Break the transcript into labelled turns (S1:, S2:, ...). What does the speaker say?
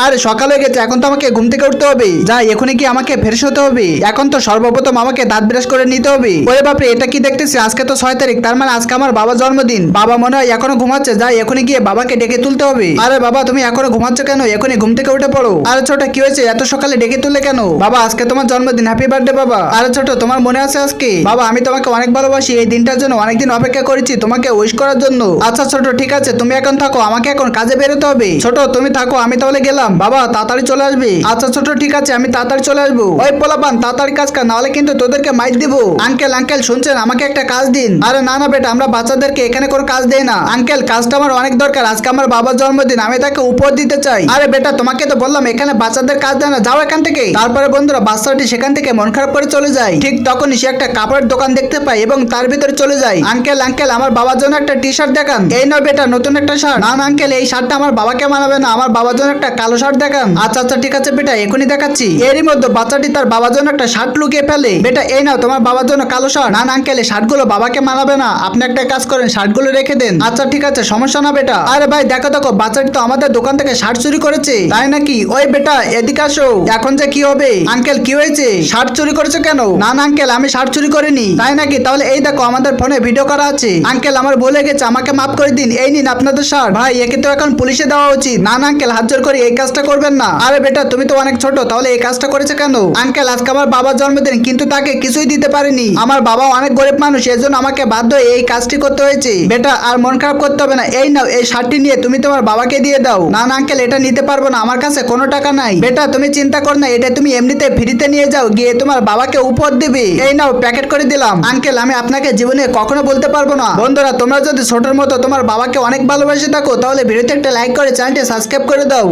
S1: আরে সকাল হয়ে গেছে, এখন তো আমাকে ঘুম থেকে উঠতে হবে। যাই এখনই কি আমাকে ফ্রেশ হতে হবে। এখন তো সর্বপ্রথম আমাকে দাঁত ব্রাশ করে নিতে হবে। ওরে বাপরে, এটা কি দেখতেছি, আজকে তো 6 তারিখ, তার মানে আজকে আমার বাবার জন্মদিন। বাবা মনে হয় এখনো ঘুমাচ্ছে, যাই এখনই গিয়ে বাবাকে ডেকে তুলতে হবে। আরে বাবা, তুমি এখনো ঘুমাচ্ছ কেন? এখনই ঘুম থেকে উঠে পড়ো। আরে ছোট, কি হয়েছে? এত সকালে ডেকে তুললে কেন? বাবা আজকে তোমার জন্মদিন, হ্যাপি বার্থডে বাবা। আরে ছোট, তোমার মনে আছে আজকে? বাবা আমি তোমাকে অনেক ভালোবাসি, এই দিনটার জন্য অনেকদিন অপেক্ষা করেছি তোমাকে উইশ করার জন্য। আচ্ছা ছোট, ঠিক আছে, তুমি এখন থাকো, আমাকে এখন কাজে বেরোতে হবে। ছোট তুমি থাকো, আমি তাহলে গেলাম। বাবা তাড়াতাড়ি চলে আসবে। আচ্ছা ছোট, ঠিক আছে, আমি তাড়াতাড়ি চলে আসবো। ওই পোলাপান তাড়াতাড়ি কাজ কর, নাহলে কিন্তু তোদেরকে মাইর দিব। আঙ্কেল আঙ্কেল শুনছেন, আমাকে একটা কাজ দিন। আরে না না বেটা, আমরা বাচ্চাদেরকে এখানে কোনো কাজ দেই না। আঙ্কেল কাজটা আমার অনেক দরকার, আজকে আমার বাবার জন্মদিন, আমি তাকে উপহার দিতে চাই। আরে বেটা, তোমাকে তো বললাম এখানে বাচ্চাদের কাজ দেয় না, যাও এখান থেকে। তারপরে বন্ধুরা বাচ্চাটি সেখান থেকে মন খারাপ করে চলে যায়। ঠিক তখনই সে একটা কাপড়ের দোকান দেখতে পায় এবং তার ভিতরে চলে যায়। আঙ্কেল আঙ্কেল আমার বাবার জন্য একটা টি শার্ট দেখান। এই নাও বেটা নতুন একটা শার্ট। না না আঙ্কেল, এই শার্টটা আমার বাবাকে মানাবে না, আমার বাবার জন্য একটা কালো শার্ট দেখান। আচ্ছা আচ্ছা ঠিক আছে বেটা, এখনই দেখাচ্ছি। এরই মধ্যে বাচ্চাটি তার বাবার জন্য একটা শার্ট লুকিয়ে ফেলে। বেটা এই নাও তোমার বাবার জন্য কালো শার্ট। না না আঙ্কেল, এই শার্টগুলো বাবাকে মানাবে না, আপনি একটা কাজ করেন, শার্টগুলো রেখে দেন। আচ্ছা ঠিক আছে, সমস্যা না বেটা। আরে ভাই দেখো দেখো, বাচ্চাটি তো আমাদের দোকান থেকে শার্ট চুরি করেছে। তাই নাকি? ওই বেটা এদিকে আসো, এখন যে কি হবে? আঙ্কেল কি হয়েছে? শার্ট চুরি করেছো কেন? না না আঙ্কেল, আমি শার্ট চুরি করিনি। তাই নাকি? তাহলে এই দেখো আমাদের ফোনে ভিডিও করা আছে। আঙ্কেল আমার ভুলে গেছে, আমাকে মাফ করে দিন, এই নিন আপনাদের শার্ট। ভাই একে তো এখন পুলিশে দেওয়া উচিত। না না আঙ্কেল, হাত জোর করে এই কাজটা করবেন না। আরে বেটা তুমি তো অনেক ছোট, তাহলে এই কাজটা করেছে কেন? আঙ্কেল আজকে আমার বাবার জন্মদিন, কিন্তু তাকে কিছুই দিতে পারিনি। আমার বাবা অনেক গরিব মানুষ, এজন্য আমাকে বাধ্য হয়ে এই কাজটি করতে হয়েছে। বেটা আর মন খারাপ করতে হবে না, এই নাও এই শার্টটি নিয়ে তুমি তোমার বাবাকে দিয়ে দাও। না না আঙ্কেল, এটা নিতে পারবো না, আমার কাছে কোনো টাকা নাই। বেটা তুমি চিন্তা কর না, এটা তুমি এমনিতে ফ্রিতে নিয়ে যাও, গিয়ে তোমার বাবাকে উপহার দিবে। এই নাও প্যাকেট করে দিলাম। আঙ্কেল আমি আপনাকে জীবনে কখনো বলতে পারবো না। বন্ধুরা তোমরা যদি ছোটর মতো তোমার বাবাকে অনেক ভালোবাসে থাকো, তাহলে ভিডিওতে একটা লাইক করে চ্যানেলটি সাবস্ক্রাইব করে দাও।